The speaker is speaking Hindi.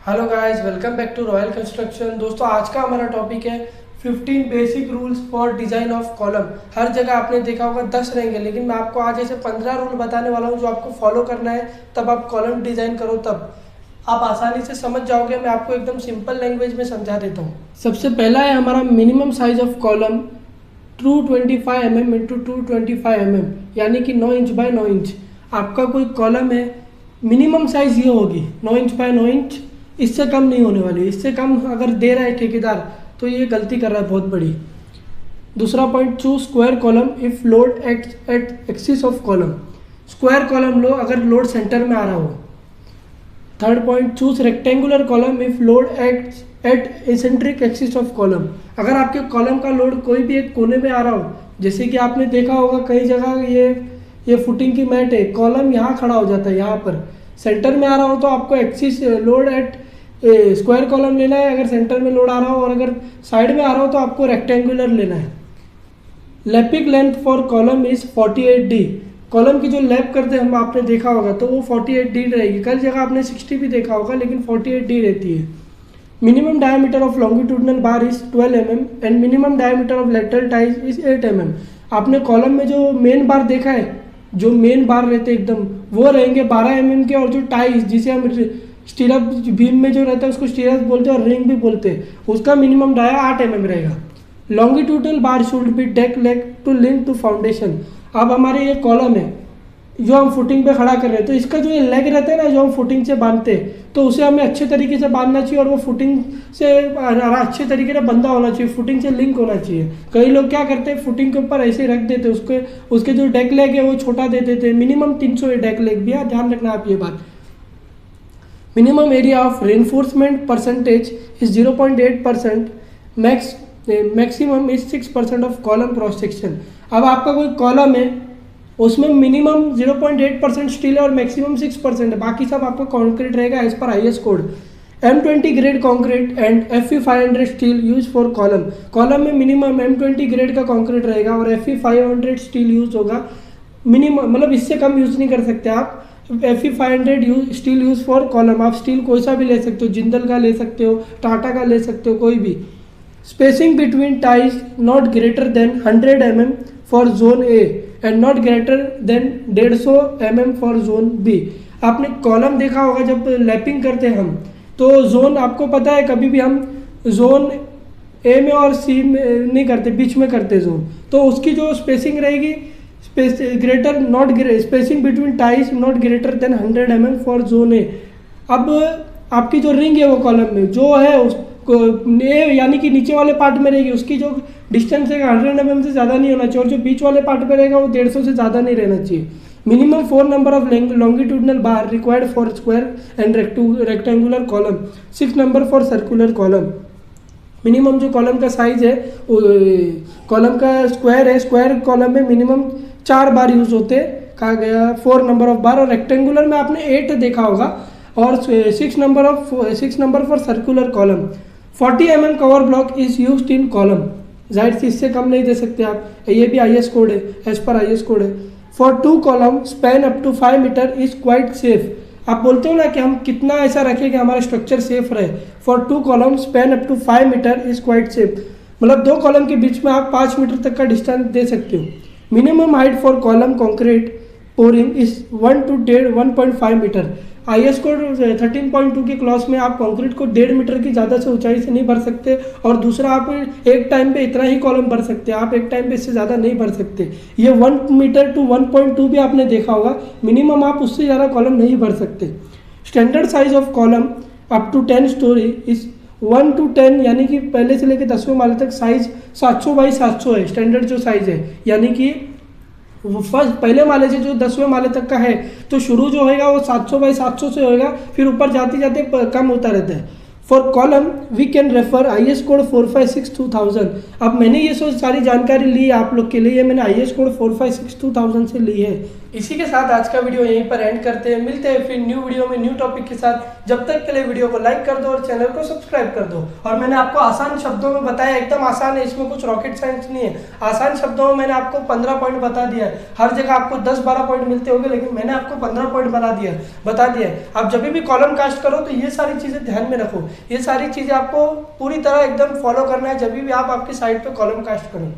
Hello guys, welcome back to royal construction. दोस्तों, आज का हमारा टॉपिक है 15 basic rules for design of column. हर जगह आपने देखा होगा 10 रहेंगे, लेकिन मैं आपको आज ऐसे 15 रूल बताने वाला हूं जो आपको फॉलो करना है, तब आप कॉलम डिजाइन करो, तब आप आसानी से समझ जाओगे। मैं आपको एकदम सिंपल लैंग्वेज में समझा देता हूँ। सबसे पहला है हमारा minimum size of column 225 mm into 225 mm, यानी कि 9 इंच बाय 9 इंच। आपका कोई कॉलम है, मिनिमम साइज ये होगी 9 इंच बाय 9 इंच, इससे कम नहीं होने वाली। इससे कम अगर दे रहा है ठेकेदार तो ये गलती कर रहा है बहुत बड़ी। दूसरा point, choose square column if load at axis of column. Square column लो अगर लोड सेंटर में आ रहा हो। Third point, choose rectangular column if load at eccentric axis of column. अगर आपके कॉलम का लोड कोई भी एक कोने में आ रहा हो, जैसे कि आपने देखा होगा कई जगह ये फुटिंग की मैट है, कॉलम यहाँ खड़ा हो जाता है, यहाँ पर सेंटर में आ रहा हो तो आपको axis load at square column लेना है अगर सेंटर में लोड आ रहा हो, और अगर साइड में आ रहा हो तो आपको रेक्टेंगुलर लेना है। Lapping length for column is 48D। Column की जो लैप करते हैं हम, आपने देखा होगा तो वो 48D रहेगी। कई जगह आपने 60 भी देखा होगा, लेकिन 48D रहती है। Minimum diameter of longitudinal bar is 12 mm and minimum diameter of lateral ties is 8 mm। आपने कॉलम में जो मेन बार देखा है, जो मेन बार रहते हैं एकदम, वो रहेंगे 12 mm के, और जो टाइज जिसे हम स्टीरअप बीम में जो रहता है उसको स्टीरअप बोलते हैं और रिंग भी बोलते हैं, उसका मिनिमम डाया 8 mm रहेगा। Longitudinal bar should be deck leg to link to foundation. अब हमारे ये कॉलम है जो हम फुटिंग पे खड़ा कर रहे हैं, तो इसका जो ये लेग रहता है ना, जो हम फुटिंग से बांधते हैं, तो उसे हमें अच्छे तरीके से बांधना चाहिए, और वो फुटिंग से अच्छे तरीके से बंधा होना चाहिए, फुटिंग से लिंक होना चाहिए। कई लोग क्या करते हैं, फुटिंग के ऊपर ऐसे रख देते, उसके जो डेक लेग है वो छोटा दे देते हैं। मिनिमम 300 है डेक लेग भी, ध्यान रखना आप ये बात। Minimum area of reinforcement percentage is 0.8%, maximum is 6% of column cross section. अब आपका कोई कॉलम है, उसमें मिनिमम 0.8% स्टील है और मैक्सिमम 6% है, बाकी सब आपका कॉन्क्रीट रहेगा as per IS code. M20 grade concrete and Fe 500 steel use for column. Column में मिनिमम M20 ग्रेड का कॉन्क्रीट रहेगा और Fe 500 स्टील यूज होगा। मिनिमम मतलब इससे कम यूज नहीं कर सकते आप। Fe 500 steel use for column. आप स्टील कोई सा भी ले सकते हो, जिंदल का ले सकते हो, टाटा का ले सकते हो, कोई भी। Spacing between ties not greater than 100 mm for zone A and not greater than 150 mm for zone B. आपने कॉलम देखा होगा जब लैपिंग करते हैं हम, तो जोन आपको पता है, कभी भी हम जोन ए में और सी में नहीं करते, बीच में करते जोन, तो उसकी जो स्पेसिंग रहेगी, greater not spacing between ties not greater than 100 mm for zone ए। अब आपकी जो रिंग है वो कॉलम में जो है उसको यानी कि नीचे वाले पार्ट में रहेगी, उसकी जो डिस्टेंस है 100 mm से ज़्यादा नहीं होना चाहिए, और जो बीच वाले पार्ट में रहेगा वो 150 से ज़्यादा नहीं रहना चाहिए। Minimum 4 number of longitudinal bar required for square and rectangular column, 6 number for circular column. Minimum जो कॉलम का साइज है, कॉलम का स्क्वायर है, स्क्वायर कॉलम में मिनिमम 4 बार यूज होते हैं, कहा गया 4 नंबर ऑफ बार, और रेक्टेंगुलर में आपने 8 देखा होगा, और 6 number for circular column. 40 mm cover block is used in column. जाहिर से इससे कम नहीं दे सकते आप, ये भी IS कोड है, एज पर IS कोड है। For 2 column span up to 5 metre is quite safe. आप बोलते हो ना कि हम कितना ऐसा रखें कि हमारा स्ट्रक्चर सेफ रहे। For 2 column span up to 5 metre is quite safe, मतलब 2 कॉलम के बीच में आप 5 मीटर तक का डिस्टेंस दे सकते हो। Minimum height for column concrete pouring is 1.5 metre. IS code 13.2 के क्लॉज में आप कंक्रीट को 1.5 मीटर की ज़्यादा से ऊंचाई से नहीं भर सकते, और दूसरा आप एक टाइम पे इतना ही कॉलम भर सकते हैं, आप एक टाइम पे इससे ज़्यादा नहीं भर सकते। ये 1 मीटर टू 1.2 भी आपने देखा होगा, मिनिमम आप उससे ज़्यादा कॉलम नहीं भर सकते। Standard size of column up to 10 story is 1 to 10, यानी कि पहले से लेकर 10वें माले तक साइज 700 बाई 700 है स्टैंडर्ड जो साइज है, यानी कि फर्स्ट पहले माले से जो 10वें माले तक का है, तो शुरू जो होगा वो 700 बाई 700 से होगा, फिर ऊपर जाते जाते कम होता रहता है। For column we can refer IS code 456-2000। अब मैंने ये सारी जानकारी ली आप लोग के लिए, ये मैंने IS कोड 456-2000 से ली है। इसी के साथ आज का वीडियो यहीं पर एंड करते हैं, मिलते हैं फिर न्यू वीडियो में न्यू टॉपिक के साथ। जब तक के लिए वीडियो को लाइक कर दो और चैनल को सब्सक्राइब कर दो। और मैंने आपको आसान शब्दों में बताया, एकदम आसान है, इसमें कुछ रॉकेट साइंस नहीं है। आसान शब्दों में मैंने आपको 15 पॉइंट बता दिया है। हर जगह आपको 10-12 पॉइंट मिलते होंगे, लेकिन मैंने आपको 15 पॉइंट बता दिया है। आप जब भी कॉलम कास्ट करो तो ये सारी चीजें ध्यान में रखो, ये सारी चीजें आपको पूरी तरह एकदम फॉलो करना है जब भी आप आपकी साइट पे कॉलम कास्ट करो।